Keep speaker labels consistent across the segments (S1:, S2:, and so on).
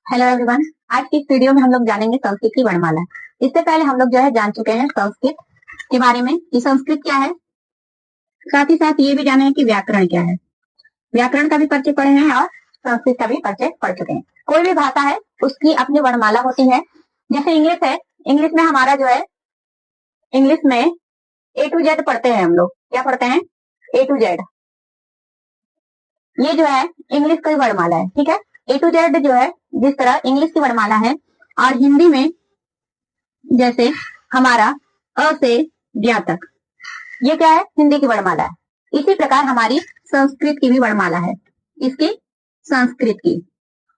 S1: Hello everyone. आज की इस वीडियो में हम लोग जानेंगे संस्कृत की वर्णमाला। इससे पहले हम लोग जो है जान चुके हैं संस्कृत के बारे में कि संस्कृत क्या है। साथ ही साथ ये भी जाने कि व्याकरण क्या है। व्याकरण का भी परिचय पढ़े हैं और संस्कृत का भी परिचय पढ़ चुके हैं। कोई भी भाषा है उसकी अपनी वर्णमाला होती है। जैसे इंग्लिश है, इंग्लिश में हमारा जो है, इंग्लिश में ए टू जेड पढ़ते हैं हम लोग। क्या पढ़ते हैं? ए टू जेड। ये जो है इंग्लिश की वर्णमाला है, ठीक है। ए टू जेड जो है जिस तरह इंग्लिश की वर्णमाला है, और हिंदी में जैसे हमारा अ से ज्ञ तक, ये क्या है? हिंदी की वर्णमाला है। इसी प्रकार हमारी संस्कृत की भी वर्णमाला है, इसकी संस्कृत की।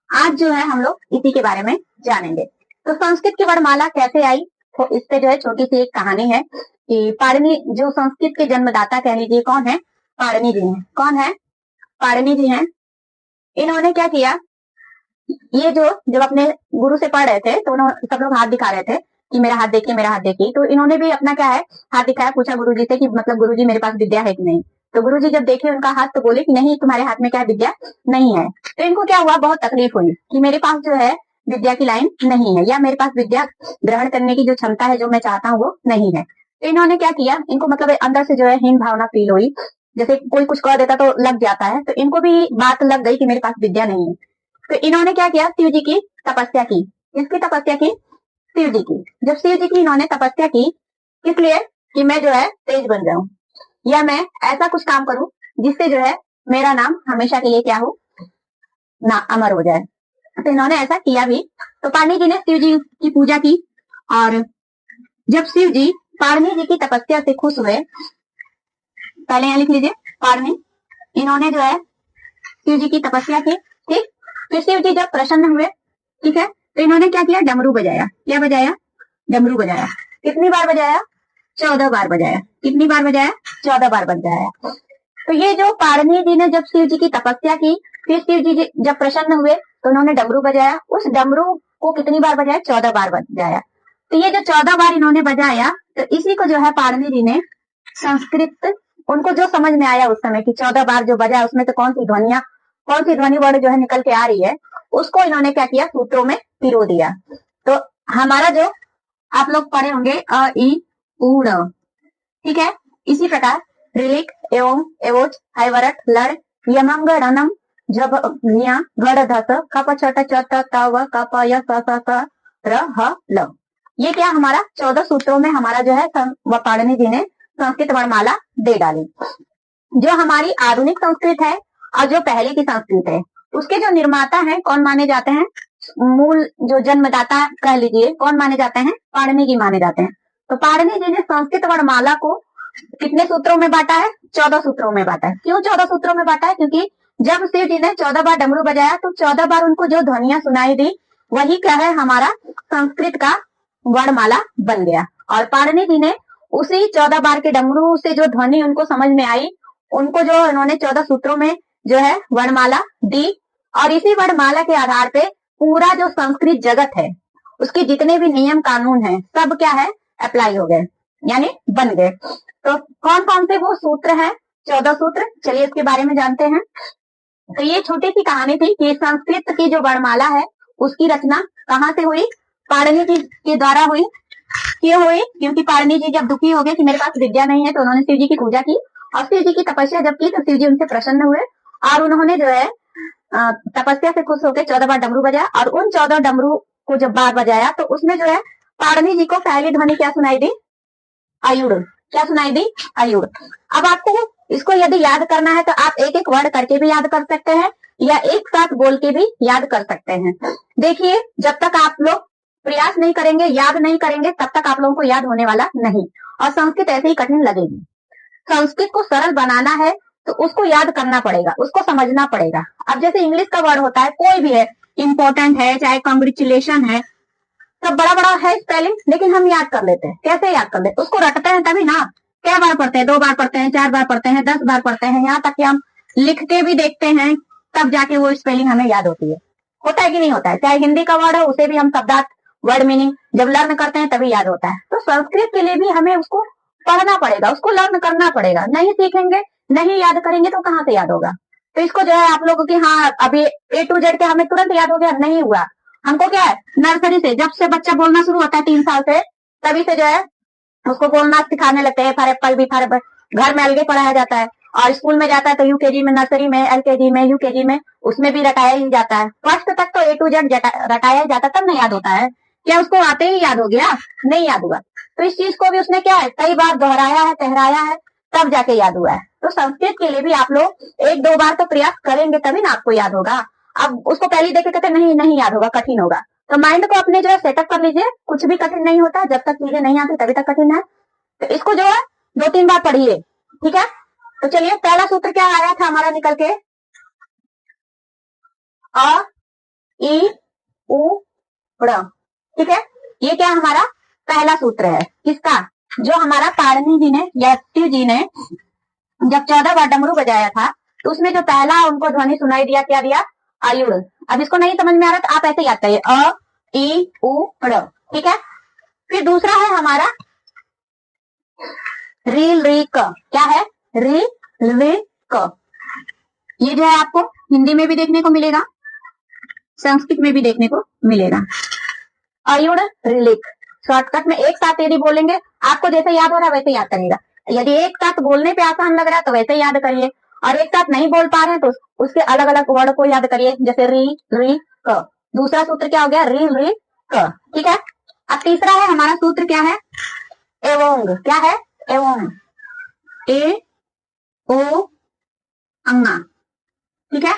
S1: आज जो है हम लोग इसी के बारे में जानेंगे। तो संस्कृत की वर्णमाला कैसे आई, तो इस पे जो है छोटी सी एक कहानी है कि पाणिनि जो संस्कृत के जन्मदाता कह लीजिए, कौन है? पाणिनि जी हैं। कौन है? पाणिनि जी हैं। इन्होंने क्या किया, ये जो जब अपने गुरु से पढ़ रहे थे तो उन्होंने सब लोग हाथ दिखा रहे थे कि मेरा हाथ देखिए, मेरा हाथ देखिए। तो इन्होंने भी अपना क्या है हाथ दिखाया, पूछा गुरुजी से कि मतलब गुरुजी मेरे पास विद्या है कि नहीं। तो गुरुजी जब देखे उनका हाथ तो बोले कि नहीं, तुम्हारे हाथ में क्या विद्या नहीं है। तो इनको क्या हुआ, बहुत तकलीफ हुई कि मेरे पास जो है विद्या की लाइन नहीं है, या मेरे पास विद्या ग्रहण करने की जो क्षमता है जो मैं चाहता हूँ वो नहीं है। तो इन्होंने क्या किया, इनको मतलब अंदर से जो है हीन भावना फील हुई। जैसे कोई कुछ कह देता तो लग जाता है, तो इनको भी बात लग गई कि मेरे पास विद्या नहीं है। तो इन्होंने क्या किया, शिव जी की तपस्या की। किसकी तपस्या की? शिव जी की। जब शिव जी की इन्होंने तपस्या की, इसलिए कि मैं जो है तेज बन जाऊं, या मैं ऐसा कुछ काम करूं जिससे जो है मेरा नाम हमेशा के लिए क्या हो ना, अमर हो जाए। तो इन्होंने ऐसा किया भी। तो पाणि जी ने शिव जी की पूजा की, और जब शिव जी पाणि जी की तपस्या से खुश हुए, पहले यहाँ लिख लीजिए पाणि, इन्होंने जो है शिव जी की तपस्या की, ठीक। फिर शिव जी जब प्रसन्न हुए, ठीक है, तो इन्होंने क्या किया, डमरू बजाया। क्या बजाया? डमरू बजाया। कितनी बार बजाया? 14 बार बजाया। कितनी बार बजाया? 14 बार बजाया। तो ये जो पाणि जी ने जब शिव जी की तपस्या की, फिर शिव जी जब प्रसन्न हुए तो उन्होंने डमरू बजाया। उस डमरू को कितनी बार बजाया? 14 बार बजाया। तो ये जो 14 बार इन्होंने बजाया, तो इसी को जो है पाणि जी ने संस्कृत, उनको जो समझ में आया उस समय कि 14 बार जो बजा उसमें तो कौन सी ध्वनिया, कौन सी ध्वनि वर्ण जो है निकल के आ रही है, उसको इन्होंने क्या किया, सूत्रों में पिरो दिया। तो हमारा जो आप लोग पढ़े होंगे अ इ उ ण, ठीक है। इसी प्रकार ऋलिक एवं एवोच हैवरट लड़ यमंग रणम जब गढ़ धस कप छट चत तव कप य स स स र ह ल। ये क्या हमारा 14 सूत्रों में हमारा जो है पाणिनि जी ने संस्कृत वर्णमाला दे डाली। जो हमारी आधुनिक संस्कृत है और जो पहले की संस्कृत है, उसके जो निर्माता हैं कौन माने जाते हैं? मूल जो जन्मदाता कह लीजिए कौन माने जाते हैं? पाणिनि जी माने जाते हैं। तो पाणिनि जी ने संस्कृत वर्णमाला को कितने सूत्रों में बांटा है? 14 सूत्रों में बांटा है। क्यों 14 सूत्रों में बांटा है? क्योंकि जब शिव जी ने 14 बार डमरू बजाया तो 14 बार उनको जो ध्वनियां सुनाई दी, वही क्या है, हमारा संस्कृत का वर्णमाला बन गया। और पाणिनि जी ने उसी 14 बार के डमरू से जो ध्वनि उनको समझ में आई, उनको जो इन्होंने 14 सूत्रों में जो है वर्णमाला दी, और इसी वर्णमाला के आधार पे पूरा जो संस्कृत जगत है उसके जितने भी नियम कानून है सब क्या है, अप्लाई हो गए, यानी बन गए। तो कौन कौन से वो सूत्र हैं? 14 सूत्र। चलिए इसके बारे में जानते हैं। तो ये छोटी सी कहानी थी कि संस्कृत की जो वर्णमाला है उसकी रचना कहाँ से हुई? पाणिनि जी के द्वारा हुई। क्यों हुई? क्योंकि पाणिनि जी जब दुखी हो गए कि मेरे पास विद्या नहीं है, तो उन्होंने शिव जी की पूजा की, और शिव जी की तपस्या जब की तो शिव जी उनसे प्रसन्न हुए, और उन्होंने जो है तपस्या से खुश होकर 14 बार डमरू बजाया। और उन 14 डमरू को जब बार बजाया तो उसमें जो है पाणिनि जी को पहली ध्वनि क्या सुनाई दी? आयुड़। क्या सुनाई दी? आयुड़। अब आपको इसको यदि याद करना है तो आप एक एक वर्ड करके भी याद कर सकते हैं, या एक साथ बोल के भी याद कर सकते हैं। देखिए, जब तक आप लोग प्रयास नहीं करेंगे, याद नहीं करेंगे, तब तक आप लोगों को याद होने वाला नहीं, और संस्कृत ऐसे ही कठिन लगेगी। संस्कृत को सरल बनाना है तो उसको याद करना पड़ेगा, उसको समझना पड़ेगा। अब जैसे इंग्लिश का वर्ड होता है, कोई भी है, इंपॉर्टेंट है, चाहे कॉन्ग्रेचुलेशन है, सब बड़ा बड़ा है स्पेलिंग, लेकिन हम याद कर लेते हैं। कैसे याद कर लेते? उसको रटते हैं तभी ना। क्या बार पढ़ते हैं? 2 बार पढ़ते हैं, 4 बार पढ़ते हैं, 10 बार पढ़ते हैं, यहाँ तक कि हम लिख के भी देखते हैं, तब जाके वो स्पेलिंग हमें याद होती है। होता है कि नहीं होता है? चाहे हिंदी का वर्ड हो, उसे भी हम शब्दार्थ, वर्ड मीनिंग जब लर्न करते हैं तभी याद होता है। तो संस्कृत के लिए भी हमें उसको पढ़ना पड़ेगा, उसको लर्न करना पड़ेगा। नहीं सीखेंगे, नहीं याद करेंगे तो कहाँ से याद होगा? तो इसको जो है आप लोगों की, हाँ अभी A to Z के हमें तुरंत याद हो गया, नहीं हुआ। हमको क्या है, नर्सरी से, जब से बच्चा बोलना शुरू होता है 3 साल से, तभी से जो है उसको बोलना सिखाने लगते हैं। फॉर एप्पल बी फॉर, घर में अलग पढ़ाया जाता है, और स्कूल में जाता है तो यूकेजी में, नर्सरी में, एलकेजी में, यूकेजी में, उसमें भी रटाया ही जाता है। फर्स्ट तक तो A to Z रटाया ही जाता, तब नहीं याद होता है। क्या उसको आते ही याद हो गया? नहीं याद हुआ। तो इस चीज को भी उसने क्या है, कई बार दोहराया है, ठहराया है, तब जाके याद हुआ है। तो संस्कृत के लिए भी आप लोग 1-2 बार तो प्रयास करेंगे, तभी ना आपको याद होगा। अब उसको पहले देखे कहते नहीं नहीं याद होगा, कठिन होगा। तो माइंड को अपने जो है सेटअप कर लीजिए, कुछ भी कठिन नहीं होता, जब तक चीजें नहीं आती तभी तक कठिन है। तो इसको जो है 2-3 बार पढ़िए, ठीक है। तो चलिए, पहला सूत्र क्या आया था हमारा निकल के, अ ई उ ड़, ठीक है। ये क्या हमारा पहला सूत्र है, किसका? जो हमारा पाणिनि जी ने, यास्क जी ने जब 14 बार डमरू बजाया था, तो उसमें जो पहला उनको ध्वनि सुनाई दिया, क्या दिया? आयुड़। अब इसको नहीं समझ में आ रहा तो आप ऐसे याद करिए, अ ई उ ड़, ठीक है। फिर दूसरा है हमारा रील री क, क्या है? री री क। ये जो है आपको हिंदी में भी देखने को मिलेगा, संस्कृत में भी देखने को मिलेगा। अयुड़ रिलिक, शॉर्टकट में एक साथ यदि बोलेंगे, आपको जैसे याद हो रहा है वैसे याद करिएगा। यदि एक साथ बोलने पे आसान लग रहा है तो वैसे याद करिए, और एक साथ नहीं बोल पा रहे हैं तो उसके अलग अलग वर्ड को याद करिए, जैसे री री क। दूसरा सूत्र क्या हो गया? री री क, ठीक है। अब तीसरा है हमारा सूत्र, क्या है? एवोंग, क्या है? एवोंग, ए ओ अंगा, ठीक है।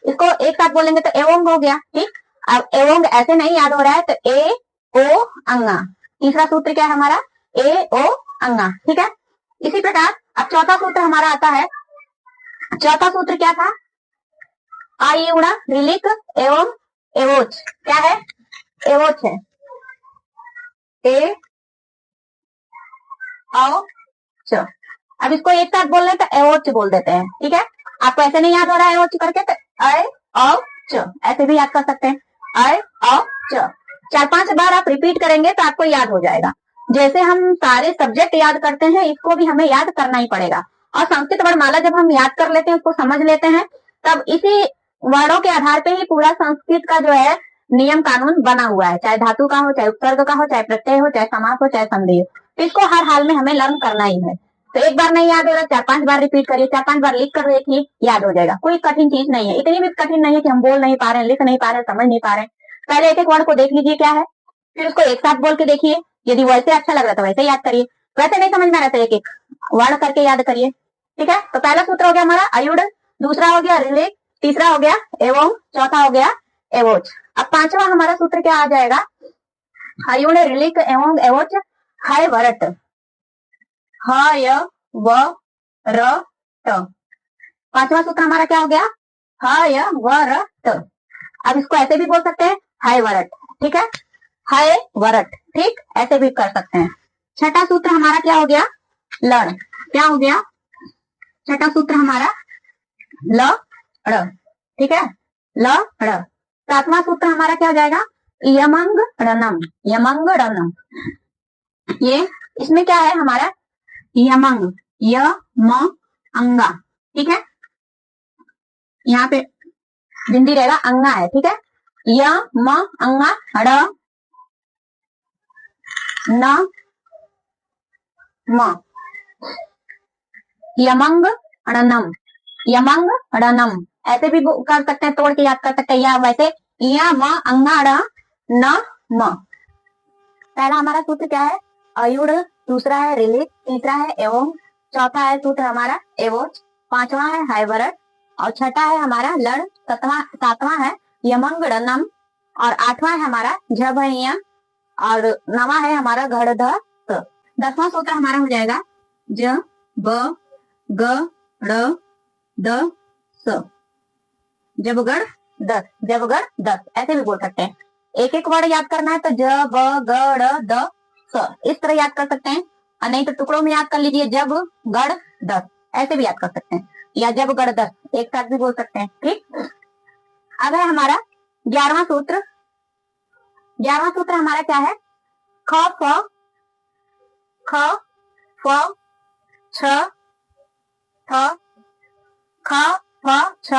S1: इसको एक साथ बोलेंगे तो एवोंग हो गया, ठीक। अब एवोंग ऐसे नहीं याद हो रहा है तो ए ओ अंगा। तीसरा सूत्र क्या है हमारा? ए ओ अंगा, ठीक है। इसी प्रकार अब चौथा सूत्र हमारा आता है। चौथा सूत्र क्या था? आई उड़ा रिलिक एवं एवोच, क्या है? एवोच है, ए ओ च। अब इसको एक साथ बोल रहे तो एवोच बोल देते हैं, ठीक है। आपको ऐसे नहीं याद हो रहा है एवोच करके तो अ औ च ऐसे भी याद कर सकते हैं, अ औ च। 4-5 बार आप रिपीट करेंगे तो आपको याद हो जाएगा। जैसे हम सारे सब्जेक्ट याद करते हैं, इसको भी हमें याद करना ही पड़ेगा। और संस्कृत वर्णमाला जब हम याद कर लेते हैं, उसको समझ लेते हैं, तब इसी वर्णों के आधार पे ही पूरा संस्कृत का जो है नियम कानून बना हुआ है, चाहे धातु का हो, चाहे उपसर्ग का हो, चाहे प्रत्यय हो, चाहे समास हो, चाहे संधि हो। तो इसको हर हाल में हमें लर्न करना ही है। तो एक बार नहीं याद हो रहा, 4-5 बार रिपीट करिए, 4-5 बार लिख कर देखिए, याद हो जाएगा। कोई कठिन चीज नहीं है, इतनी भी कठिन नहीं है कि हम बोल नहीं पा रहे हैं, लिख नहीं पा रहे हैं, समझ नहीं पा रहे हैं। पहले एक एक वर्ड को देख लीजिए क्या है, फिर उसको एक साथ बोल के देखिए। यदि वैसे अच्छा लग रहा तो वैसे याद करिए, वैसे नहीं समझ में आ रहा तो एक एक वर्ड करके याद करिए, ठीक है। तो पहला सूत्र हो गया हमारा अयुड़, दूसरा हो गया रिलेट, तीसरा हो गया एवं, चौथा हो गया एवोच। अब पांचवा हमारा सूत्र क्या आ जाएगा? अयुड़ रिलिक एवं एवोच है वरट, ह य व र ट। पांचवा सूत्र हमारा क्या हो गया? ह य व र ट। अब इसको ऐसे भी बोल सकते हैं, हाय वरट, ठीक है। हाय वरट, ठीक, ऐसे भी कर सकते हैं। छठा सूत्र हमारा क्या हो गया? लड़, क्या हो गया? छठा सूत्र हमारा ल ड़, ठीक है, ल ड़। सातवां सूत्र हमारा क्या हो जाएगा? यमंग रणम, यमंग रणम। ये इसमें क्या है हमारा? यमंग, य म अंगा, ठीक है। यहाँ पे बिंदी रहेगा, अंगा है, ठीक है। य म अंगा ड़ न म, यमंग रणम, यमंग रणम। ऐसे भी कर सकते हैं, तोड़ के याद कर सकते हैं, या वैसे य म अंगा ड़ न म। पहला हमारा सूत्र क्या है? अयुड़, दूसरा है रिलिक, तीसरा है एवं, चौथा है सूत्र हमारा एवोच, पांचवा है हाइवरट, और छठा है हमारा लड़, सातवां है यमंग रणम, और आठवां है हमारा झ, और नवा है हमारा घड़ ध स। 10वां सूत्र हमारा हो जाएगा ज ब ग ड़ द स, जबगढ़ 10, जबगढ़ 10, ऐसे भी बोल सकते हैं। एक एक वर्ड याद करना है तो ज ब ग ड़ द स, इस तरह याद कर सकते हैं, और नहीं तो टुकड़ों में याद कर लीजिए, जब गढ़ 10, ऐसे भी याद कर सकते हैं, या जब गढ़ 10 एक साथ भी बोल सकते हैं, ठीक। अब है हमारा 11वां सूत्र। 11वां सूत्र हमारा क्या है? ख फ ख फ छ थ ख फ छ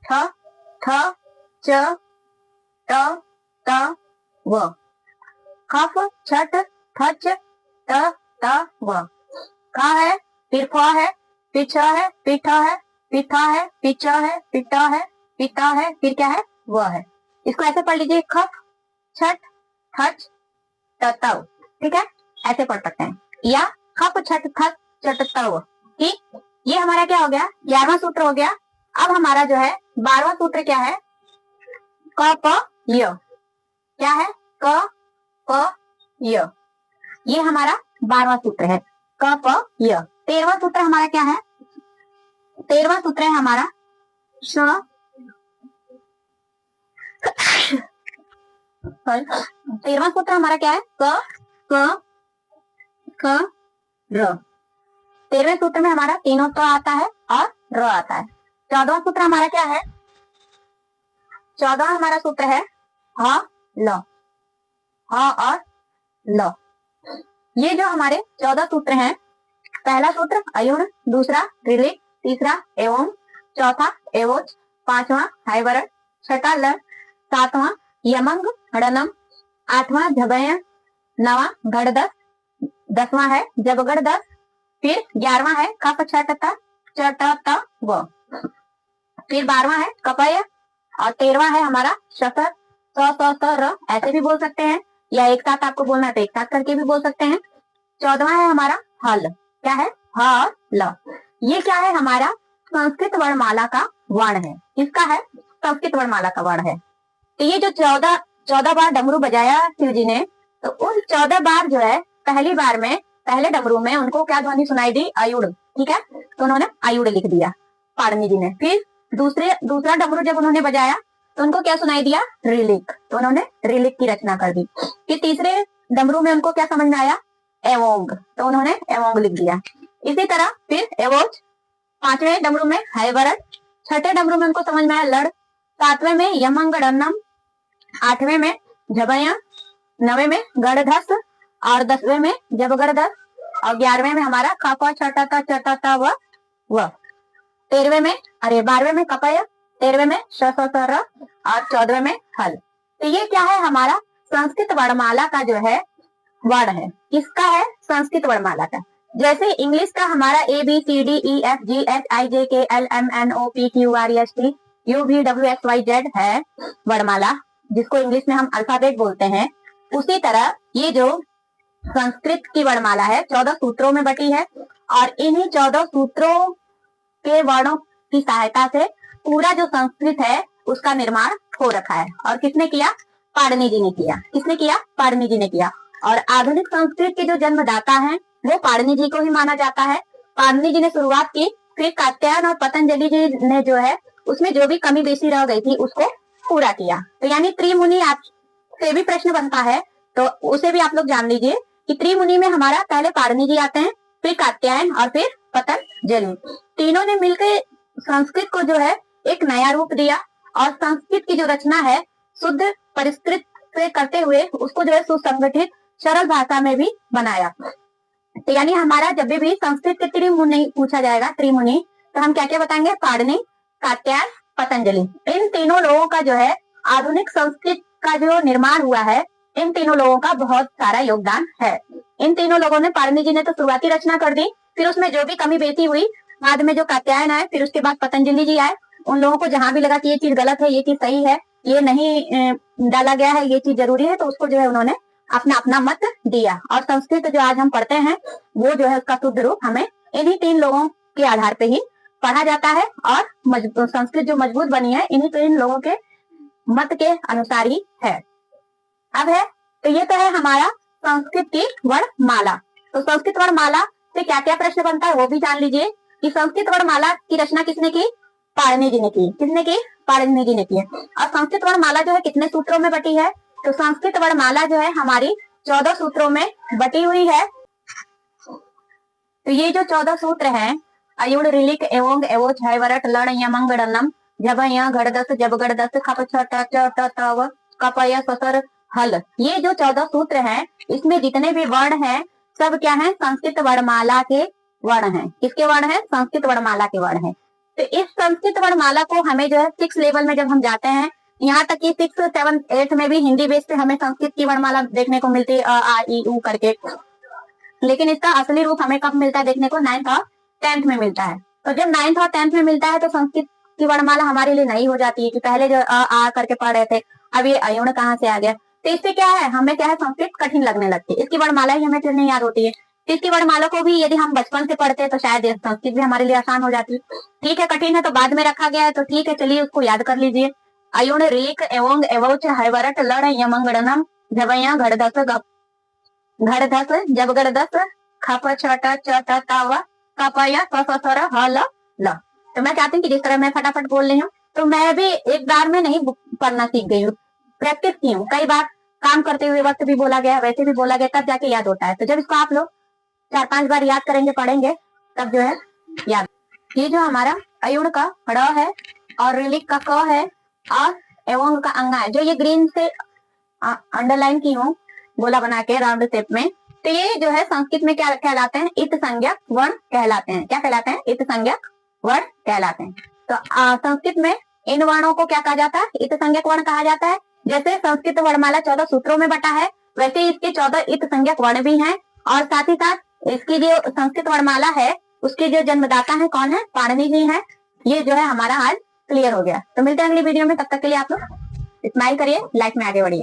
S1: ठ थ च ट त व, खफ छठ खच त त व, ख है, फिर फ है, फिर छ है, फिर ठ है, फिर थ है, फिर च है, फिर ट है, फिर त है, फिर क्या है, व है। इसको ऐसे पढ़ लीजिए, खफ छठ खच त त, ठीक है, ऐसे पढ़ सकते हैं, या खप छठ खच चट तव। ठीक, ये हमारा क्या हो गया, 11वां सूत्र हो गया। अब हमारा जो है 12वां सूत्र क्या है, क प य, क्या है, क प य, ये हमारा 12वां सूत्र है, क प य। 13वां सूत्र हमारा क्या है, 13वां सूत्र है हमारा श 13वां सूत्र हमारा क्या है, क क ख र। 13वें सूत्र में हमारा तीनों क आता है और र आता है। 14वां सूत्र हमारा क्या है, 14वां हमारा सूत्र है ह ल, ह और ल। ये जो हमारे 14 सूत्र हैं, पहला सूत्र अयुण, दूसरा ऋलिक, तीसरा एवं, चौथा एवोच, पांचवा हाइवरण, छठा ल, सातवां यमंग हड़नम, आठवां झबय, नवा गढ़दस, 10वां है जबगढ़ दस, फिर 11वां है कप छठ चट त व, फिर 12वां है कपय, और 13वां है हमारा शकर स र, ऐसे भी बोल सकते हैं, या एक साथ आपको बोलना है तो एक साथ करके भी बोल सकते हैं। 14वां है हमारा हल, क्या है, ह और ल। ये क्या है, हमारा संस्कृत वर्णमाला का वर्ण है। किसका है, संस्कृत वर्णमाला का वर्ण है। तो ये जो 14 बार डमरू बजाया शिव जी ने, तो उन 14 बार जो है, पहली बार में पहले डमरू में उनको क्या ध्वनि सुनाई दी, आयुड़, ठीक है, तो उन्होंने आयुड़ लिख दिया पाणिनि जी ने। फिर दूसरा डमरू जब उन्होंने बजाया तो उनको क्या सुनाई दिया, रिलिक, तो उन्होंने रिलिक की रचना कर दी। फिर तीसरे डमरू में उनको क्या समझ में आया, एवोंग, तो उन्होंने एवोंग लिख दिया। इसी तरह फिर एवोच, 5वें डमरू में हैवरण, 6ठे डमरू में उनको समझ में आया लड़, 7वें में यमंगड़न्नम, 8वें में झबया, 9वें में गढ़धस, और 10वें में जबगढ़दस, और 11वें में हमारा खापा छटा चटा व 13वें में 12वें में कपय, 13वें में सर, और 14वें में हल। तो ये क्या है, हमारा संस्कृत वर्णमाला का जो है वर्ण है। किसका है, संस्कृत वर्णमाला का। जैसे इंग्लिश का हमारा ABCDEFGHIJKLMNOPQRST UVWXYZ है वर्णमाला, जिसको इंग्लिश में हम अल्फाबेट बोलते हैं, उसी तरह ये जो संस्कृत की वर्णमाला है 14 सूत्रों में बटी है, और इन्हीं 14 सूत्रों के वर्णों की सहायता से पूरा जो संस्कृत है उसका निर्माण हो रखा है। और किसने किया, पाणिनि जी ने किया। किसने किया, पाणिनि जी ने किया। और आधुनिक संस्कृत के जो जन्मदाता हैं वो पाणिनि जी को ही माना जाता है। पाणिनि जी ने शुरुआत की, फिर कात्यायन और पतंजलि जी ने जो है उसमें जो भी कमी बेसी रह गई थी उसको पूरा किया। तो यानी त्रिमुनि आपसे भी प्रश्न बनता है तो उसे भी आप लोग जान लीजिए कि त्रिमुनि में हमारा पहले पाणिनि जी आते हैं, फिर कात्यायन और फिर पतंजलि। तीनों ने मिलकर संस्कृत को जो है एक नया रूप दिया, और संस्कृत की जो रचना है शुद्ध परिष्कृत से करते हुए उसको जो है सुसंगठित सरल भाषा में भी बनाया। तो यानी हमारा जब भी संस्कृत के त्रिमुनि पूछा जाएगा, त्रिमुनि, तो हम क्या क्या बताएंगे, पाणिनि, कात्यायन, पतंजलि। इन तीनों लोगों का जो है आधुनिक संस्कृत का जो निर्माण हुआ है, इन तीनों लोगों का बहुत सारा योगदान है। इन तीनों लोगों ने, पाणिनि जी ने तो शुरुआती रचना कर दी, फिर उसमें जो भी कमी बेसी हुई, बाद में जो कात्यायन आए, फिर उसके बाद पतंजलि जी आए, उन लोगों को जहां भी लगा कि ये चीज गलत है, ये चीज सही है, ये नहीं डाला गया है, ये चीज जरूरी है, तो उसको जो है उन्होंने अपना अपना मत दिया। और संस्कृत जो आज हम पढ़ते हैं वो जो है उसका शुद्ध रूप हमें इन्हीं 3 लोगों के आधार पे ही पढ़ा जाता है, और संस्कृत जो मजबूत बनी है इन्हीं 3 लोगों के मत के अनुसार ही है। अब है, तो ये तो है हमारा संस्कृत की वर्णमाला। तो संस्कृत वर्णमाला से क्या क्या प्रश्न बनता है वो भी जान लीजिए कि संस्कृत वर्णमाला की रचना किसने की, पाणिनि जी ने की। किसने की, पाणिनि जी ने की। और संस्कृत वर्णमाला जो है कितने सूत्रों में बटी है, तो संस्कृत वर्णमाला जो है हमारी 14 सूत्रों में बटी हुई है। तो ये जो 14 सूत्र हैं, अयुड़, ऋलिक, एवोंग, एवोच, हैवरट, लड़, यमंग, गणनम, झबय, गढ़दस, जबगढ़दस, खप छट च तव, कपय, ससर, हल, ये जो 14 सूत्र हैं इसमें जितने भी वर्ण हैं सब क्या है, संस्कृत वर्णमाला के वर्ण हैं। किसके वर्ण हैं, संस्कृत वर्णमाला के वर्ण हैं। तो इस संस्कृत वर्णमाला को हमें जो है 6 लेवल में जब हम जाते हैं यहाँ तक कि 6, 7, 8 में भी हिंदी बेस पे हमें संस्कृत की वर्णमाला देखने को मिलती है, अ आ इ उ करके। लेकिन इसका असली रूप हमें कब मिलता है देखने को? 9th और 10th में मिलता है। तो जब 9th और 10th में मिलता है तो संस्कृत की वर्णमाला हमारे लिए नई हो जाती है कि पहले जो अ आ करके पढ़ रहे थे, अब ये अयुण कहाँ से आ गया। तो इससे क्या है, हमें क्या है, संस्कृत कठिन लगने लगती है, इसकी वर्णमाला ही हमें फिर नहीं याद होती है। तो इसकी वर्णमाला को भी यदि हम बचपन से पढ़ते तो शायद संस्कृत भी हमारे लिए आसान हो जाती। ठीक है, कठिन है तो बाद में रखा गया है, तो ठीक है, चलिए उसको याद कर लीजिए। अयुण, रीक, एवं, एवोच, हैवरट, लड़, यमंगड़नम, झवैया, घड़दस, घड़दस, जबगड़दस, खप, छट, चट, तावा, कपया, ससर, हल, ल। तो मैं चाहती हूँ कि जिस तरह मैं फटाफट बोल रही हूँ, तो मैं भी एक बार में नहीं पढ़ना सीख गई हूँ, प्रैक्टिस की हूँ। कई बार काम करते हुए वक्त भी बोला गया, वैसे भी बोला गया, तब जाके याद होता है। तो जब इसको आप लोग 4-5 बार याद करेंगे, पढ़ेंगे, तब जो है याद। ये जो हमारा अयुण का ड़ है और ऋलिक का क है और एवं का अंगा है, जो ये ग्रीन से अंडरलाइन की हूँ गोला बना के राउंड शेप में, तो ये जो है संस्कृत में क्या कहलाते हैं? इत संज्ञक वर्ण कहलाते हैं। क्या कहलाते हैं? इत संज्ञक वर्ण कहलाते हैं। तो संस्कृत में इन वर्णों को क्या कहा जाता है? इत संज्ञक वर्ण कहा जाता है। जैसे संस्कृत वर्णमाला 14 सूत्रों में बटा है, वैसे इसके 14 इत संज्ञक वर्ण भी हैं। और साथ ही साथ इसकी जो संस्कृत वर्णमाला है, उसके जो जन्मदाता है कौन है? पाणिनि जी हैं। ये जो है हमारा आज क्लियर हो गया। तो मिलते हैं अगली वीडियो में, तब तक के लिए आप लोग स्माइल करिए, लाइफ में आगे बढ़िए।